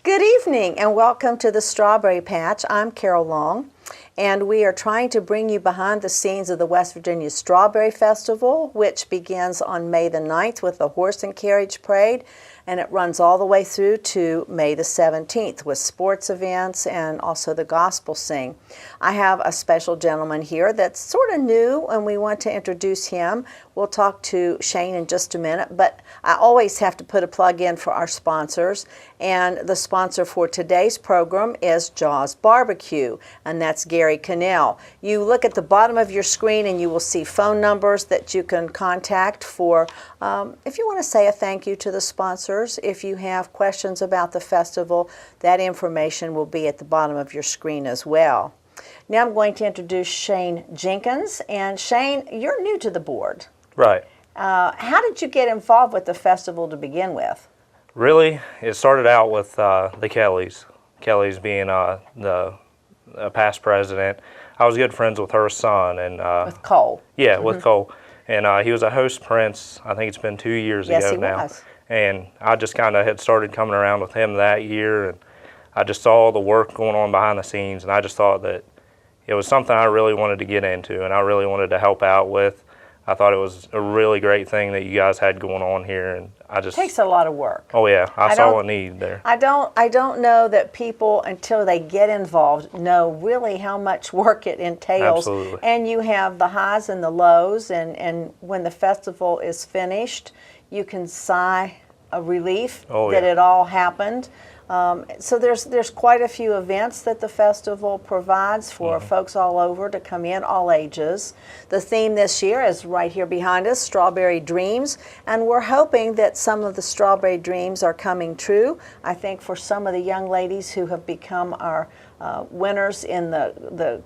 Good evening and welcome to the Strawberry Patch. I'm Carol Long, and we are trying to bring you behind the scenes of the West Virginia Strawberry Festival, which begins on May the 9th with the Horse and Carriage Parade, and it runs all the way through to May the 17th with sports events and also the gospel sing. I have a special gentleman here that's sort of new, and we want to introduce him. We'll talk to Shane in just a minute, but I always have to put a plug in for our sponsors, and the sponsor for today's program is Jaws Barbecue, and that's Gary Cannell. You look at the bottom of your screen and you will see phone numbers that you can contact for if you want to say a thank you to the sponsors. If you have questions about the festival, that information will be at the bottom of your screen as well. Now I'm going to introduce Shane Jenkins, and Shane, you're new to the board. Right. How did you get involved with the festival to begin with? Really, it started out with the Kellys. Kellys being the past president. I was good friends with her son. And with Cole. Yeah, with Cole. And he was a host prince, I think it's been 2 years ago now. Yes, he was. And I just kind of had started coming around with him that year, and I just saw the work going on behind the scenes, and I just thought that it was something I really wanted to get into and I really wanted to help out with. I thought it was a really great thing that you guys had going on here, and I just... It takes a lot of work. Oh yeah, I saw a need there. I don't know that people, until they get involved, know really how much work it entails. Absolutely. And you have the highs and the lows, and when the festival is finished, you can sigh a relief that it all happened. So there's quite a few events that the festival provides for folks all over to come in, all ages. The theme this year is right here behind us, Strawberry Dreams, and we're hoping that some of the strawberry dreams are coming true. I think for some of the young ladies who have become our winners in the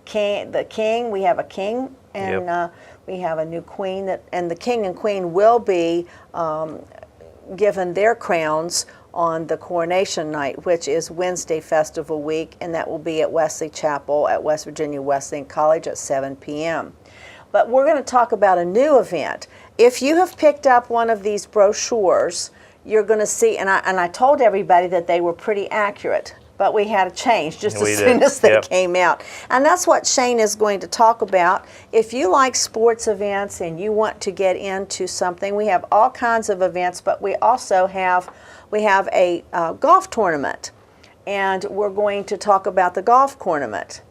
king, we have a king, and we have a new queen, and the king and queen will be given their crowns on the coronation night, which is Wednesday Festival Week, and that will be at Wesley Chapel at West Virginia Wesleyan College at 7 p.m. But we're going to talk about a new event. If you have picked up one of these brochures, you're going to see, and I told everybody that they were pretty accurate, but we had a change just as soon as they came out. And that's what Shane is going to talk about. If you like sports events and you want to get into something, we have all kinds of events, but we also have a golf tournament, and we're going to talk about the golf tournament.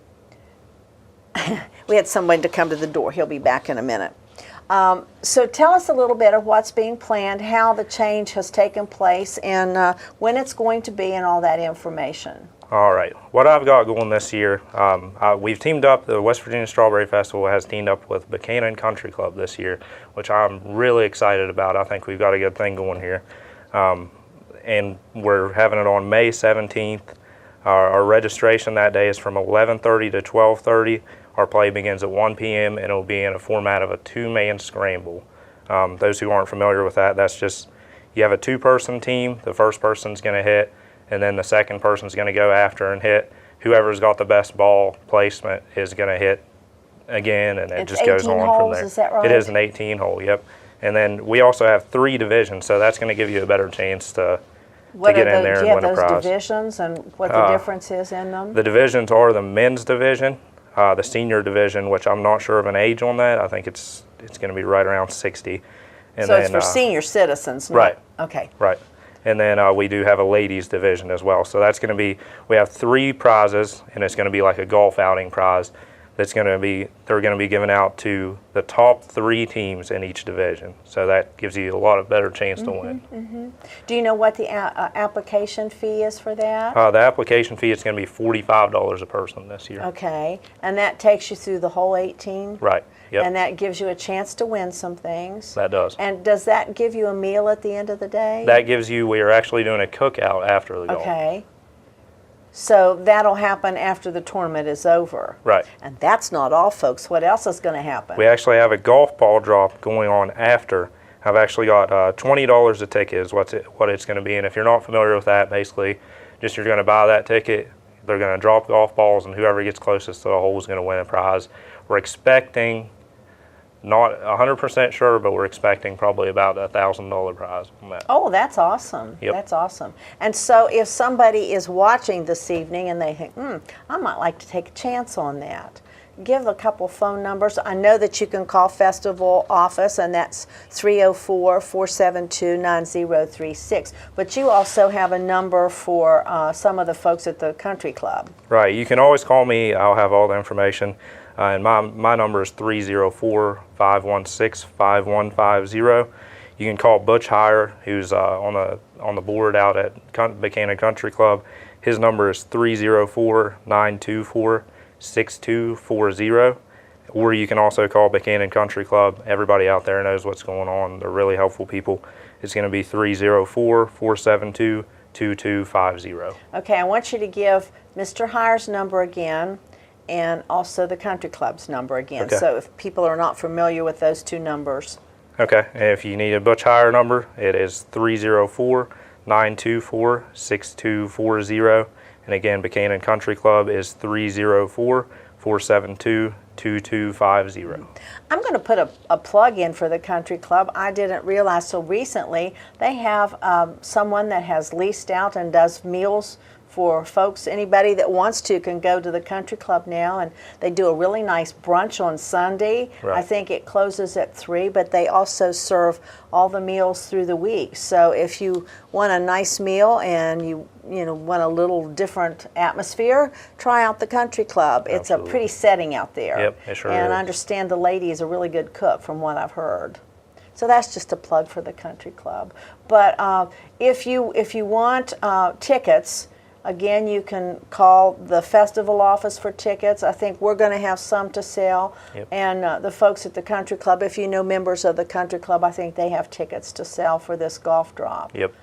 We had someone to come to the door. He'll be back in a minute. So tell us a little bit of what's being planned, how the change has taken place, and when it's going to be, and all that information. All right. What I've got going this year, we've teamed up, the West Virginia Strawberry Festival has teamed up with Buchanan Country Club this year, which I'm really excited about. I think we've got a good thing going here. And we're having it on May 17th. Our registration that day is from 11:30 to 12:30. Our play begins at 1 p.m. and it'll be in a format of a two-man scramble. Those who aren't familiar with that, that's just, you have a two-person team. The first person's going to hit, and then the second person's going to go after and hit. Whoever's got the best ball placement is going to hit again, and it just goes on from there. Is that right? It is an 18-hole, yep. And then we also have 3 divisions, so that's going to give you a better chance to get in there and win a prize. Do you have those divisions and what the difference is in them? The divisions are the men's division, the senior division, which I'm not sure of an age on that. I think it's going to be right around 60. And so then, it's for senior citizens, right? Okay. Right. And then we do have a ladies division as well. So that's going to be, we have 3 prizes, and it's going to be like a golf outing prize. That's going to be, they're going to be given out to the top 3 teams in each division. So that gives you a lot of better chance to win. Do you know what the application fee is for that? The application fee is going to be $45 a person this year. Okay, and that takes you through the whole 18? Right. Yep. And that gives you a chance to win some things? That does. And does that give you a meal at the end of the day? That gives you, we are actually doing a cookout after the golf. Okay. So that'll happen after the tournament is over. Right. And that's not all, folks. What else is going to happen? We actually have a golf ball drop going on after. I've actually got $20 a ticket is what it's going to be. And if you're not familiar with that, basically, just you're going to buy that ticket. They're going to drop golf balls, and whoever gets closest to the hole is going to win a prize. We're expecting Not 100% sure, but we're expecting probably about a $1,000 prize on that. Oh, that's awesome. Yep. That's awesome. And so if somebody is watching this evening and they think, I might like to take a chance on that, give a couple phone numbers. I know that you can call Festival office, and that's 304-472-9036. But you also have a number for some of the folks at the country club. Right. You can always call me. I'll have all the information. And my number is 304-516-5150. You can call Butch Heyer, who's on the board out at Buchanan Country Club. His number is 304-924-6240. Or you can also call Buchanan Country Club. Everybody out there knows what's going on. They're really helpful people. It's going to be 304-472-2250. Okay, I want you to give Mr. Heyer's number again, and also the country club's number again. Okay. So if people are not familiar with those two numbers. Okay, and if you need a Butch Heyer number, it is 304-924-6240. And again, Buchanan Country Club is 304-472-2250. I'm going to put a plug in for the country club. I didn't realize so recently they have someone that has leased out and does meals for folks. Anybody that wants to can go to the country club now, and they do a really nice brunch on Sunday. Right. I think it closes at 3, but they also serve all the meals through the week. So if you want a nice meal and you want a little different atmosphere, try out the country club. It's Absolutely. a pretty setting out there. Yep, it sure and is. I understand the lady is a really good cook from what I've heard. So that's just a plug for the country club. But if you want tickets, again, you can call the festival office for tickets. I think we're going to have some to sell. Yep. And the folks at the country club, if you know members of the country club, I think they have tickets to sell for this golf drop. Yep.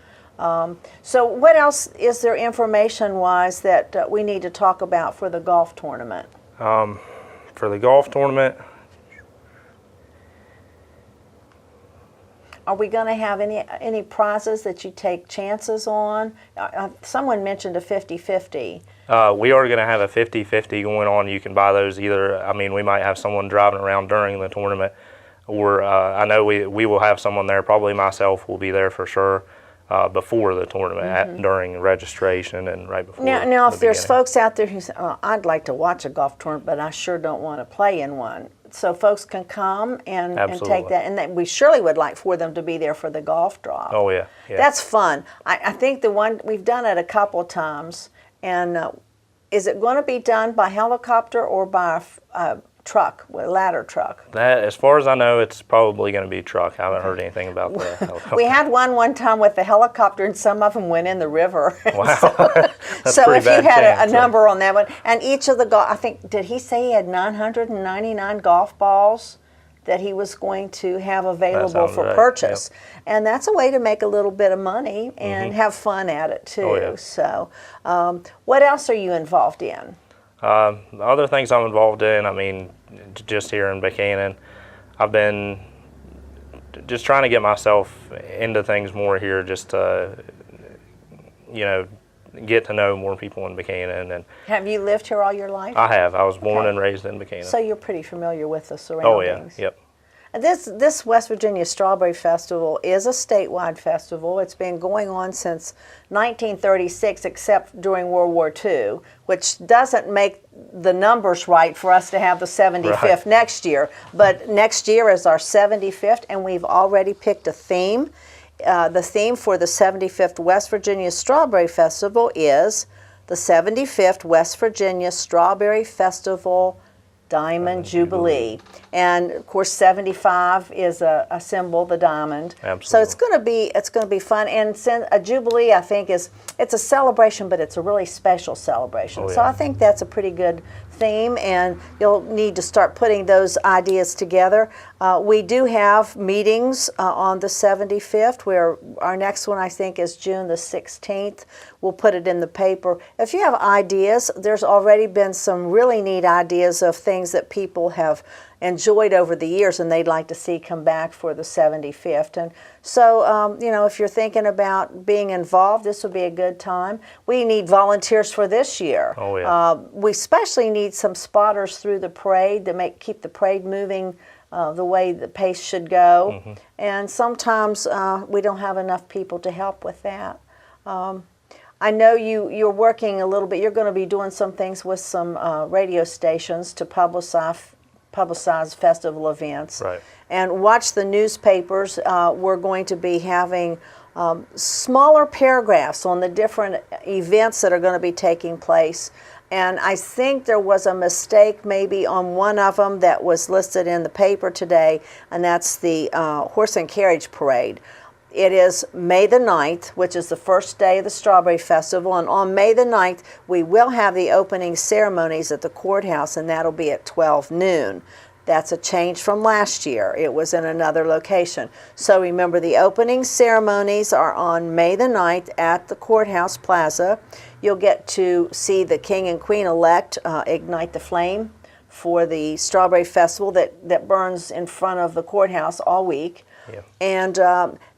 So what else is there information-wise that we need to talk about for the golf tournament? For the golf tournament, are we going to have any prizes that you take chances on? Someone mentioned a 50-50. we are going to have a 50-50 going on. You can buy those either, we might have someone driving around during the tournament, or I know we will have someone there, probably myself will be there for sure, before the tournament, during registration and right before. Now, if there's beginning. folks out there who say, I'd like to watch a golf tournament, but I sure don't want to play in one. So folks can come and take that, and we surely would like for them to be there for the golf drop. Oh yeah, yeah. That's fun. I think the one we've done it a couple of times, and is it going to be done by helicopter or by a truck, a ladder truck? That, as far as I know, it's probably going to be truck. I haven't heard anything about the helicopter. We had one time with the helicopter, and some of them went in the river. Wow. That's So pretty if you bad had chance, a number on that one, and each of the I think, did he say he had 999 golf balls that he was going to have available for right. purchase? Yep. And that's a way to make a little bit of money and have fun at it too. Oh, yeah. So what else are you involved in? The other things I'm involved in, just here in Buchanan, I've been just trying to get myself into things more here, just to, get to know more people in Buchanan. And Have you lived here all your life? I have. I was born Okay. and raised in Buchanan. So you're pretty familiar with the Oh surroundings. yeah, yep. This West Virginia Strawberry Festival is a statewide festival. It's been going on since 1936, except during World War II, which doesn't make the numbers right for us to have the 75th Right. next year. But next year is our 75th, and we've already picked a theme. The theme for the 75th West Virginia Strawberry Festival is the 75th West Virginia Strawberry Festival Diamond Jubilee. And of course 75 is a symbol, the diamond. Absolutely. So it's going to be fun, and a jubilee I think it's a celebration, but it's a really special celebration. Oh, So yeah. I think that's a pretty good theme, and you'll need to start putting those ideas together. We do have meetings on the 75th, where our next one I think is June the 16th. We'll put it in the paper. If you have ideas, there's already been some really neat ideas of things that people have enjoyed over the years and they'd like to see come back for the 75th. And so, if you're thinking about being involved, this would be a good time. We need volunteers for this year. Oh, yeah. We especially need some spotters through the parade to keep the parade moving the way the pace should go. And sometimes we don't have enough people to help with that. I know you're working a little bit. You're going to be doing some things with some radio stations to publicize festival events. Right. And watch the newspapers. We're going to be having smaller paragraphs on the different events that are going to be taking place. And I think there was a mistake maybe on one of them that was listed in the paper today, and that's the Horse and Carriage Parade. It is May the 9th, which is the first day of the Strawberry Festival, and on May the 9th, we will have the opening ceremonies at the courthouse, and that'll be at 12 noon. That's a change from last year. It was in another location. So remember, the opening ceremonies are on May the 9th at the Courthouse Plaza. You'll get to see the King and Queen-elect ignite the flame for the Strawberry Festival that burns in front of the courthouse all week. Yeah. And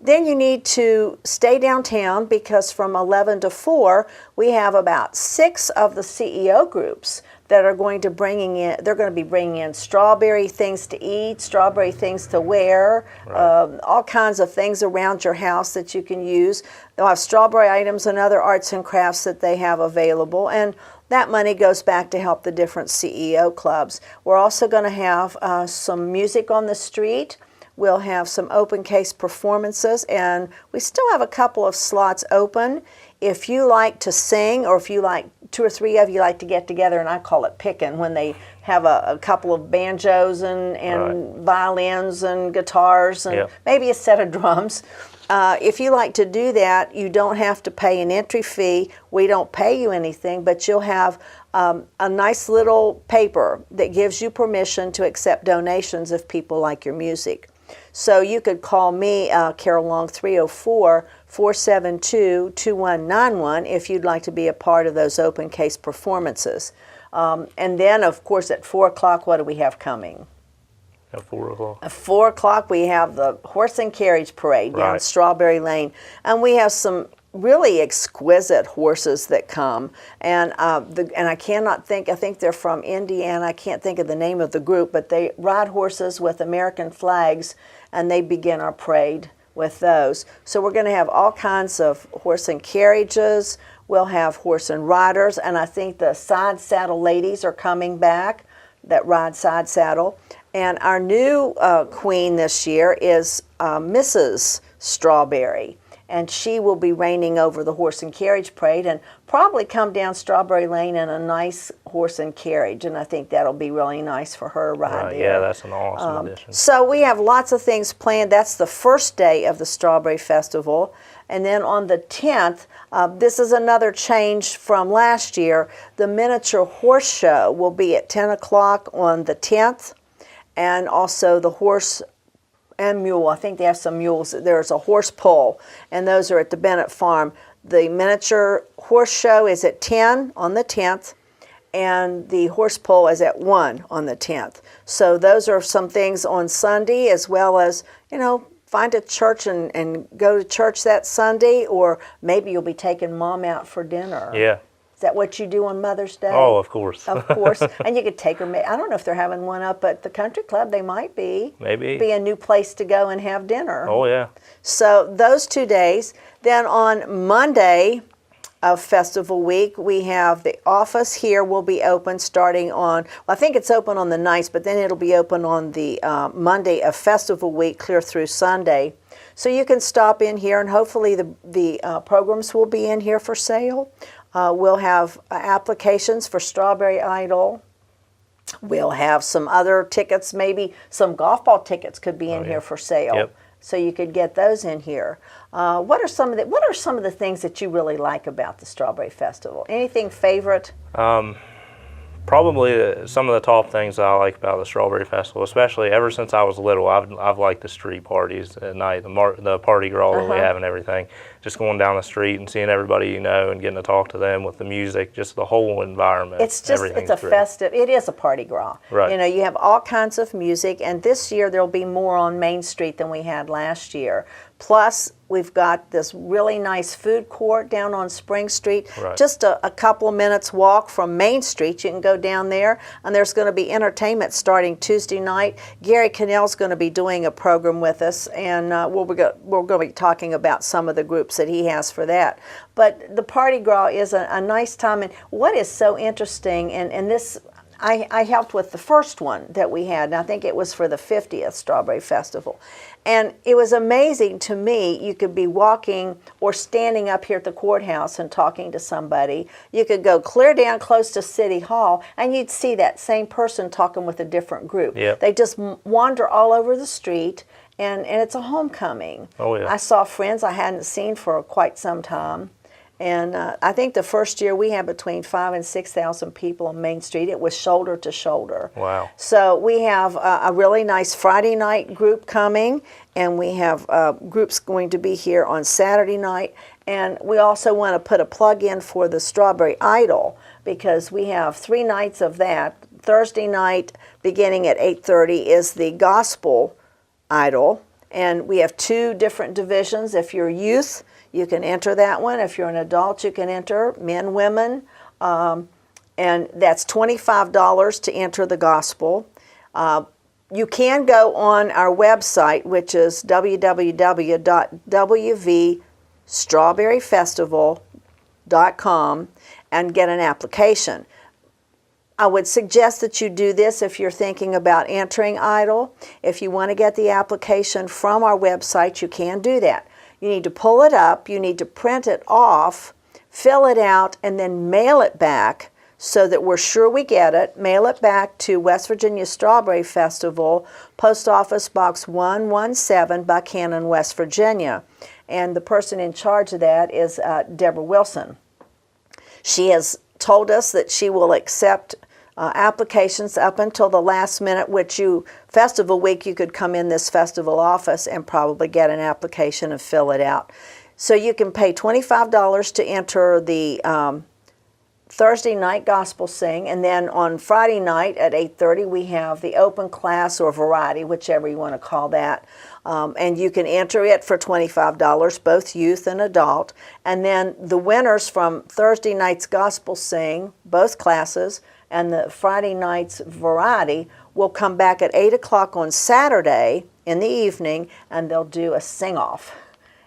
then you need to stay downtown because from 11 to 4, we have about 6 of the CEO groups that are going to they're going to be bringing in strawberry things to eat, strawberry things to wear, right. All kinds of things around your house that you can use. They'll have strawberry items and other arts and crafts that they have available. And that money goes back to help the different CEO clubs. We're also going to have some music on the street. We'll have some open case performances, and we still have a couple of slots open. If you like to sing, or if you like 2 or 3 of you like to get together, and I call it picking, when they have a couple of banjos and right. violins and guitars and yep. maybe a set of drums. If you like to do that, you don't have to pay an entry fee. We don't pay you anything, but you'll have a nice little paper that gives you permission to accept donations if people like your music. So you could call me, Carol Long, 304-472-2191 if you'd like to be a part of those open case performances. And then, of course, at 4 o'clock, what do we have coming? At 4 o'clock? At 4 o'clock, we have the Horse and Carriage Parade down right. Strawberry Lane. And we have some really exquisite horses that come. And I cannot think, I think they're from Indiana. I can't think of the name of the group, but they ride horses with American flags, and they begin our parade with those. So we're going to have all kinds of horse and carriages. We'll have horse and riders, and I think the side saddle ladies are coming back that ride side saddle. And our new queen this year is Mrs. Strawberry, and she will be reigning over the Horse and Carriage Parade and probably come down Strawberry Lane in a nice horse and carriage, and I think that'll be really nice for her to ride there. Yeah, that's an awesome addition. So we have lots of things planned. That's the first day of the Strawberry Festival. And then on the 10th, this is another change from last year. The miniature horse show will be at 10 o'clock on the 10th, and also the horse and mule. I think they have some mules. There's a horse pull, and those are at the Bennett Farm. The miniature horse show is at 10 on the 10th, and the horse pull is at 1 on the 10th. So those are some things on Sunday, as well as, find a church and go to church that Sunday, or maybe you'll be taking Mom out for dinner. Yeah. Is that what you do on Mother's Day? Oh, of course. Of course. And you could take her, I don't know if they're having one up at the country club. They might be. Maybe. Be a new place to go and have dinner. Oh, yeah. So those 2 days. Then on Monday of Festival Week, we have the office here will be open starting on, I think it's open on the 9th, but then it'll be open on the Monday of Festival Week clear through Sunday. So you can stop in here, and hopefully the programs will be in here for sale. We'll have applications for Strawberry Idol. We'll have some other tickets, maybe some golf ball tickets could be in here for sale. Yep. So you could get those in here. What are some of the things that you really like about the Strawberry Festival? Anything favorite? Probably some of the top things that I like about the Strawberry Festival, especially ever since I was little, I've liked the street parties at night, the Party Gras that we have and everything. just going down the street and seeing everybody you know and getting to talk to them with the music, just the whole environment. It's a festive, it is a party gras. Right. You know, you have all kinds of music, and this year there'll be more on Main Street than we had last year. Plus, we've got this really nice food court down on Spring Street. Right. Just a couple of minutes walk from Main Street. You can go down there, and there's going to be entertainment starting Tuesday night. Gary Cannell's going to be doing a program with us, and we're going to be talking about some of the groups that he has for that. But the Party Gras is a nice time, and what is so interesting, and this, I helped with the first one that we had, and I think it was for the 50th Strawberry Festival. And it was amazing to me. You could be walking or standing up here at the courthouse and talking to somebody. You could go clear down close to City Hall, and you'd see that same person talking with a different group. Yep. They just wander all over the street, and it's a homecoming. Oh, yeah. I saw friends I hadn't seen for quite some time. And I think the first year we had between 5,000 and 6,000 people on Main Street. It was shoulder to shoulder. Wow. So we have a really nice Friday night group coming, and we have groups going to be here on Saturday night. And we also want to put a plug in for the Strawberry Idol, because we have 3 nights of that. Thursday night, beginning at 8:30, is the Gospel Idol. And we have 2 different divisions. If you're youth, you can enter that one. If you're an adult, you can enter men, women, and that's $25 to enter the gospel. You can go on our website, which is www.wvstrawberryfestival.com, and get an application. I would suggest that you do this if you're thinking about entering Idol. If you want to get the application from our website, you can do that. You need to pull it up, you need to print it off, fill it out, and then mail it back so that we're sure we get it. Mail it back to West Virginia Strawberry Festival, Post Office Box 117, Buchanan, West Virginia. And the person in charge of that is Deborah Wilson. She has told us that she will accept applications up until the last minute, which festival week, you could come in this festival office and probably get an application and fill it out. So you can pay $25 to enter the Thursday night gospel sing, and then on Friday night at 8:30 we have the open class or variety, whichever you want to call that. And you can enter it for $25, both youth and adult. And then the winners from Thursday night's gospel sing, both classes, and the Friday night's variety will come back at 8 o'clock on Saturday in the evening, and they'll do a sing-off,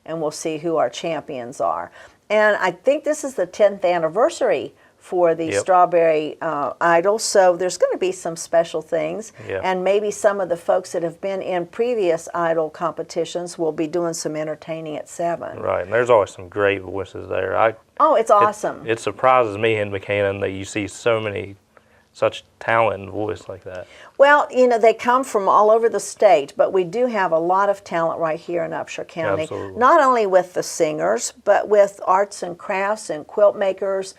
and we'll see who our champions are. And I think this is the 10th anniversary for the Strawberry Idol, so there's going to be some special things, and maybe some of the folks that have been in previous Idol competitions will be doing some entertaining at 7. Right, and there's always some great voices there. Oh, it's awesome. It surprises me in Buchanan that you see such talent and voice like that. Well, you know, they come from all over the state, but we do have a lot of talent right here in Upshur County. Absolutely. Not only with the singers, but with arts and crafts and quilt makers.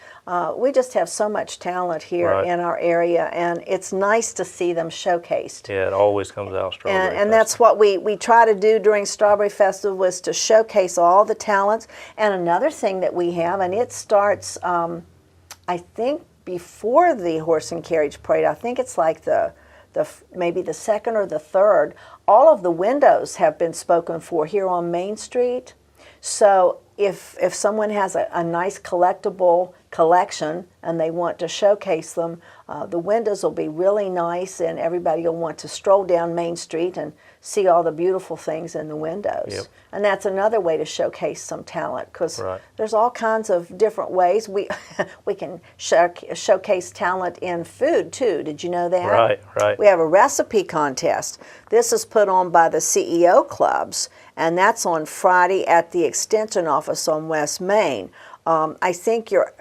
We just have so much talent here in our area, and it's nice to see them showcased. Yeah, it always comes out Strawberry And that's what we try to do during Strawberry Festival, is to showcase all the talents. And another thing that we have, and it starts, I think, before the horse and carriage parade. I think it's like maybe the 2nd or the 3rd. All of the windows have been spoken for here on Main Street. So if someone has a nice collectible collection and they want to showcase them, the windows will be really nice, and everybody will want to stroll down Main Street and see all the beautiful things in the windows. Yep. And that's another way to showcase some talent, because there's all kinds of different ways we can showcase talent in food too. Did you know that? Right. We have a recipe contest. This is put on by the CEO clubs, and that's on Friday at the Extension office on West Main. I think your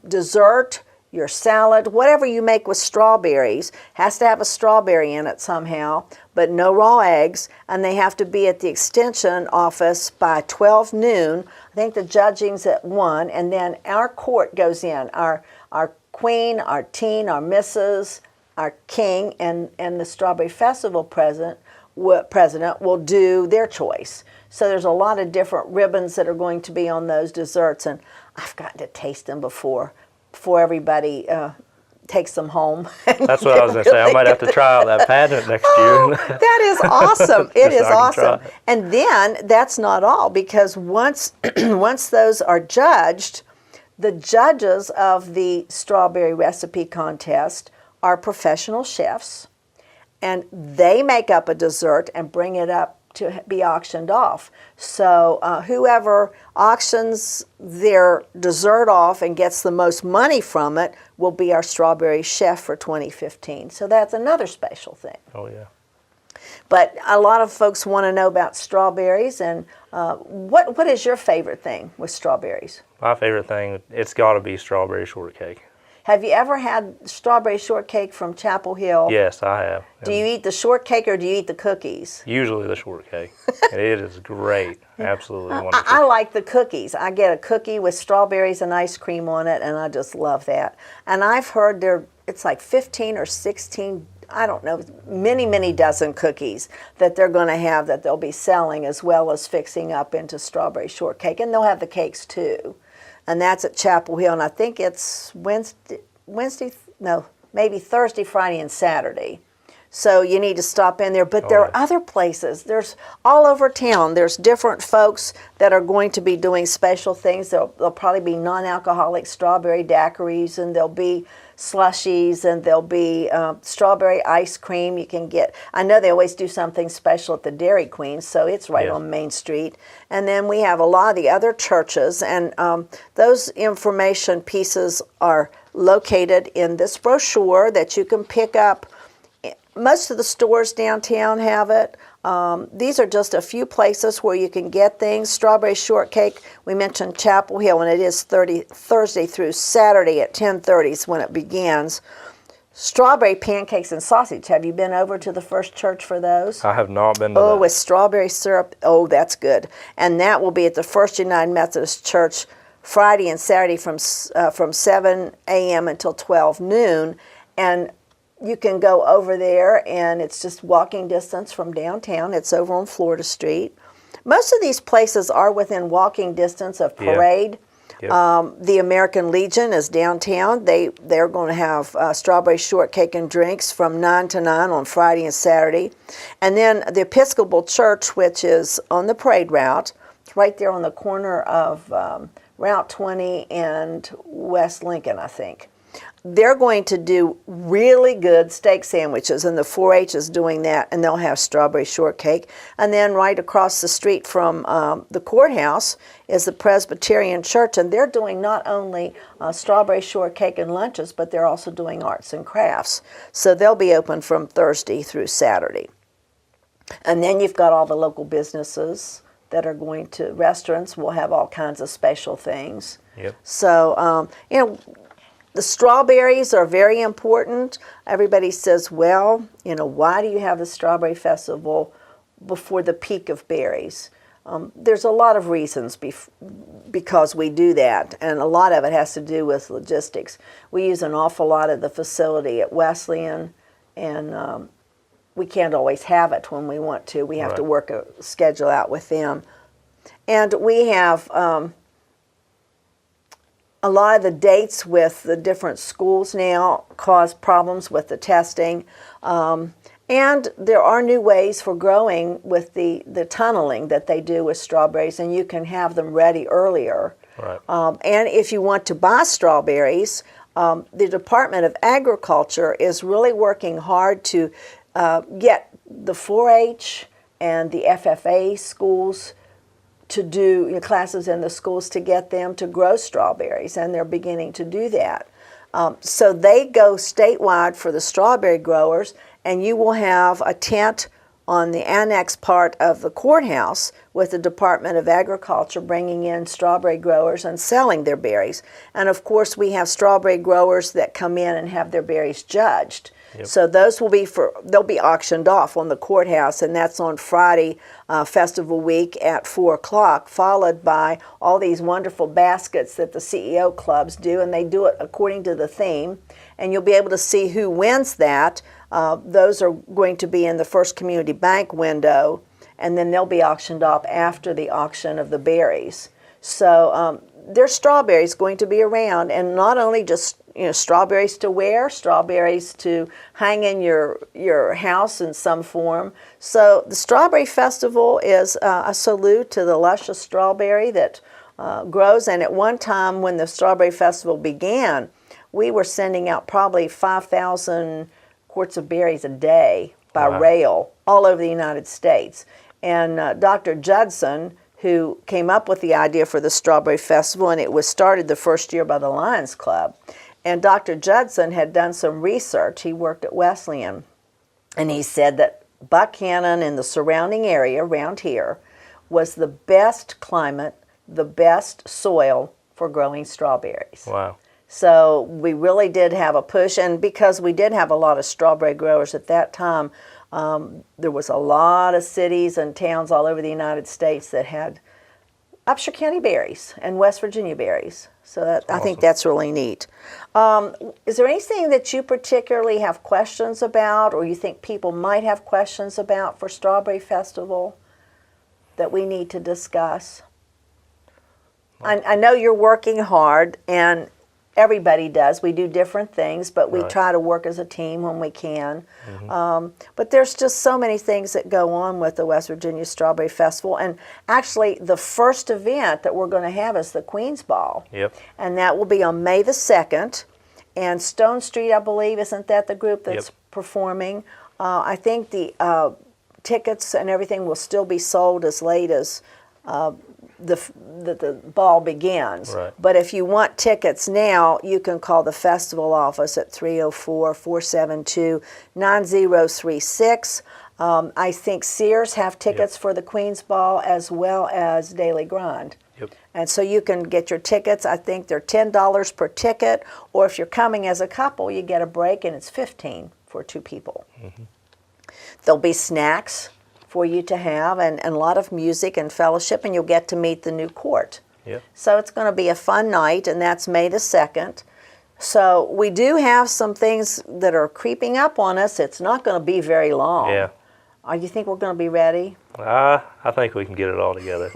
dessert, your salad, whatever you make with strawberries, has to have a strawberry in it somehow, but no raw eggs, and they have to be at the Extension office by 12 noon. I think the judging's at 1, and then our court goes in. Our queen, our teen, our missus, our king, and the Strawberry Festival president will do their choice. So there's a lot of different ribbons that are going to be on those desserts, and I've gotten to taste them before everybody takes them home. That's what I was going to say. I might have to try out that pageant next year. That is awesome. It is awesome. It. And then that's not all, because once once those are judged, the judges of the strawberry recipe contest are professional chefs, and they make up a dessert and bring it up to be auctioned off. So whoever auctions their dessert off and gets the most money from it will be our strawberry chef for 2015. So that's another special thing. Oh, yeah. But a lot of folks want to know about strawberries, and what is your favorite thing with strawberries? My favorite thing, it's got to be strawberry shortcake. Have you ever had strawberry shortcake from Chapel Hill? Yes, I have. Do you eat the shortcake or do you eat the cookies? Usually the shortcake. It is great. Absolutely wonderful. I like the cookies. I get a cookie with strawberries and ice cream on it, and I just love that. And I've heard it's like 15 or 16, I don't know, many dozen cookies that they're going to have that they'll be selling, as well as fixing up into strawberry shortcake. And they'll have the cakes too. And that's at Chapel Hill, and I think it's maybe Thursday, Friday, and Saturday. So you need to stop in there. But there are other places. There's all over town. There's different folks that are going to be doing special things. There'll probably be non-alcoholic strawberry daiquiris, and there'll be slushies, and there'll be strawberry ice cream you can get. I know they always do something special at the Dairy Queen, so it's right on Main Street. And then we have a lot of the other churches, and those information pieces are located in this brochure that you can pick up. Most of the stores downtown have it. These are just a few places where you can get things. Strawberry shortcake, we mentioned Chapel Hill, and it is Thursday through Saturday at 10:30 is when it begins. Strawberry pancakes and sausage. Have you been over to the First Church for those? I have not been to that. Oh, with strawberry syrup. Oh, that's good. And that will be at the First United Methodist Church Friday and Saturday from 7 a.m. until 12 noon. And you can go over there, and it's just walking distance from downtown. It's over on Florida Street. Most of these places are within walking distance of Parade. Yeah. The American Legion is downtown. They're going to have strawberry shortcake and drinks from 9 to 9 on Friday and Saturday. And then the Episcopal Church, which is on the Parade route, it's right there on the corner of Route 20 and West Lincoln, I think. They're going to do really good steak sandwiches, and the 4-H is doing that, and they'll have strawberry shortcake. And then right across the street from the courthouse is the Presbyterian Church, and they're doing not only strawberry shortcake and lunches, but they're also doing arts and crafts. So they'll be open from Thursday through Saturday. And then you've got all the local businesses that are going to, restaurants will have all kinds of special things. Yep. So, the strawberries are very important. Everybody says, well, why do you have the Strawberry Festival before the peak of berries? There's a lot of reasons because we do that, and a lot of it has to do with logistics. We use an awful lot of the facility at Wesleyan, and we can't always have it when we want to. We have to work a schedule out with them. And we have a lot of the dates with the different schools now cause problems with the testing. And there are new ways for growing with the tunneling that they do with strawberries, and you can have them ready earlier. Right. And if you want to buy strawberries, the Department of Agriculture is really working hard to get the 4-H and the FFA schools to do classes in the schools to get them to grow strawberries, and they're beginning to do that. So they go statewide for the strawberry growers, and you will have a tent on the annex part of the courthouse with the Department of Agriculture bringing in strawberry growers and selling their berries. And of course we have strawberry growers that come in and have their berries judged. Yep. So those they'll be auctioned off on the courthouse, and that's on Friday, Festival Week at 4 o'clock, followed by all these wonderful baskets that the CEO clubs do, and they do it according to the theme. And you'll be able to see who wins that. Those are going to be in the First Community Bank window, and then they'll be auctioned off after the auction of the berries. So there's strawberries going to be around, and not only just strawberries to wear, strawberries to hang in your house in some form. So the Strawberry Festival is a salute to the luscious strawberry that grows. And at one time when the Strawberry Festival began, we were sending out probably 5,000 quarts of berries a day by rail all over the United States. And Dr. Judson, who came up with the idea for the Strawberry Festival, and it was started the first year by the Lions Club. And Dr. Judson had done some research. He worked at Wesleyan, and he said that Buckhannon and the surrounding area around here was the best climate, the best soil for growing strawberries. Wow. So we really did have a push, and because we did have a lot of strawberry growers at that time, there was a lot of cities and towns all over the United States that had Upshur County berries and West Virginia berries. So that, I think that's really neat. Is there anything that you particularly have questions about, or you think people might have questions about for Strawberry Festival that we need to discuss? I know you're working hard, and everybody does. We do different things, but we try to work as a team when we can. But there's just so many things that go on with the West Virginia Strawberry Festival. And actually, the first event that we're going to have is the Queen's Ball. Yep. And that will be on May the 2nd. And Stone Street, I believe, isn't that the group that's performing? I think the tickets and everything will still be sold as late as the ball begins. Right. But if you want tickets now, you can call the festival office at 304-472-9036. I think Sears have tickets for the Queen's Ball as well as Daily Grind. Yep. And so you can get your tickets. I think they're $10 per ticket, or if you're coming as a couple, you get a break and it's $15 for two people. There'll be snacks for you to have, and a lot of music and fellowship, and you'll get to meet the new court. Yep. So it's going to be a fun night, and that's May the 2nd. So we do have some things that are creeping up on us. It's not going to be very long. Yeah. You think we're going to be ready? I think we can get it all together.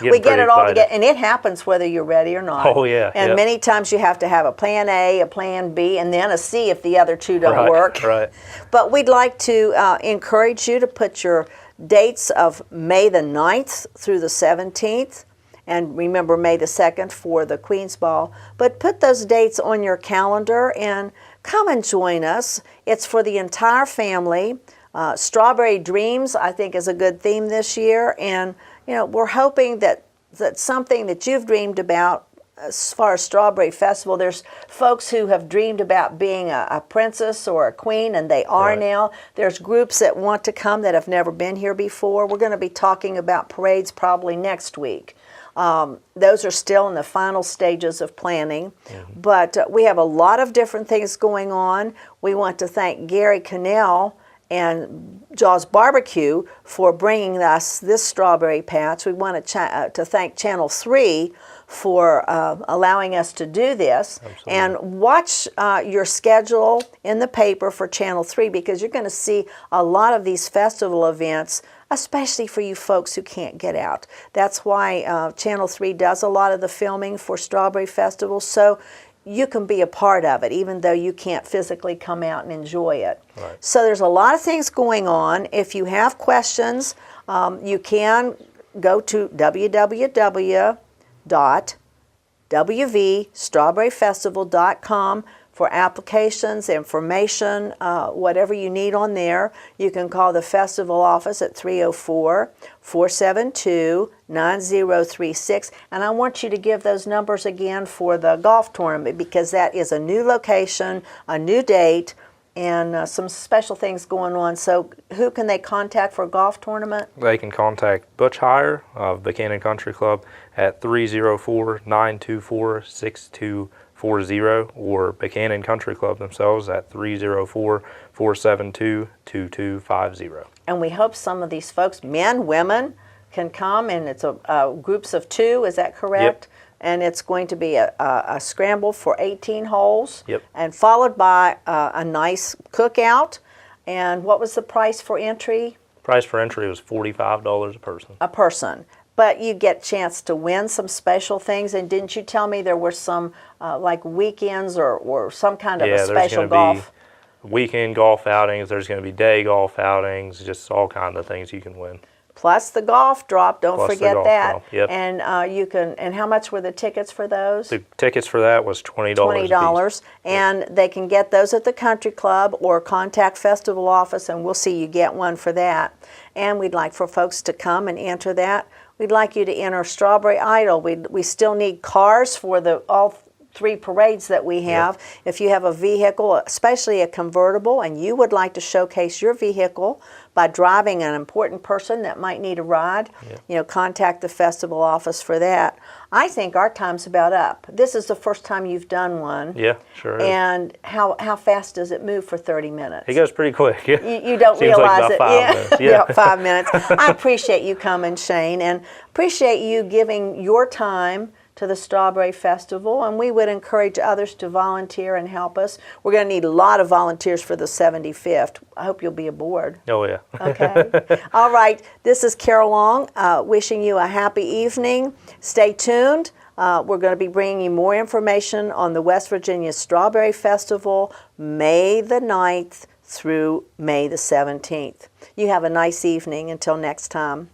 We get it all together, and it happens whether you're ready or not. Oh, yeah. And many times you have to have a plan A, a plan B, and then a C if the other two don't work. Right. But we'd like to encourage you to put your dates of May the 9th through the 17th, and remember May the 2nd for the Queen's Ball. But put those dates on your calendar and come and join us. It's for the entire family. Strawberry Dreams, I think, is a good theme this year, and we're hoping that something that you've dreamed about as far as Strawberry Festival, there's folks who have dreamed about being a princess or a queen, and they are now. There's groups that want to come that have never been here before. We're going to be talking about parades probably next week. Those are still in the final stages of planning, but we have a lot of different things going on. We want to thank Gary Cannell and Jaws Barbecue for bringing us this strawberry patch. We want to thank Channel 3 for allowing us to do this. Absolutely. And watch your schedule in the paper for Channel 3, because you're going to see a lot of these festival events, especially for you folks who can't get out. That's why Channel 3 does a lot of the filming for Strawberry Festival, so you can be a part of it, even though you can't physically come out and enjoy it. Right. So there's a lot of things going on. If you have questions, you can go to www.wvstrawberryfestival.com for applications, information, whatever you need on there. You can call the festival office at 304-472-9036. And I want you to give those numbers again for the golf tournament, because that is a new location, a new date, and some special things going on. So who can they contact for a golf tournament? they can contact Butch Heyer of Buchanan Country Club at 304-924-6240, or Buchanan Country Club themselves at 304-472-2250. And we hope some of these folks, men, women, can come, and it's groups of 2, is that correct? Yep. And it's going to be a scramble for 18 holes, Yep. and followed by a nice cookout. And what was the price for entry? Price for entry was $45 a person. A person. But you get a chance to win some special things. And didn't you tell me there were some like weekends or some kind of a special golf? Weekend golf outings. There's going to be day golf outings. Just all kinds of things you can win. Plus the golf drop. Don't forget that. Drop. Yep. And you can. And how much were the tickets for those? The tickets for that was $20. $20, and they can get those at the country club or contact festival office, and we'll see you get one for that. And we'd like for folks to come and enter that. We'd like you to enter Strawberry Idol. We still need cars for all 3 parades that we have. Yep. If you have a vehicle, especially a convertible, and you would like to showcase your vehicle by driving an important person that might need a ride, yep. Contact the festival office for that. I think our time's about up. This is the first time you've done one. Yeah, sure is. And how fast does it move for 30 minutes? It goes pretty quick. Yeah. You don't Seems realize like it. about 5 minutes. Yeah. 5 minutes. I appreciate you coming, Shane, and appreciate you giving your time to the Strawberry Festival, and we would encourage others to volunteer and help us. We're going to need a lot of volunteers for the 75th. I hope you'll be aboard. Oh, yeah. Okay. All right. This is Carol Long wishing you a happy evening. Stay tuned. We're going to be bringing you more information on the West Virginia Strawberry Festival, May the 9th through May the 17th. You have a nice evening. Until next time.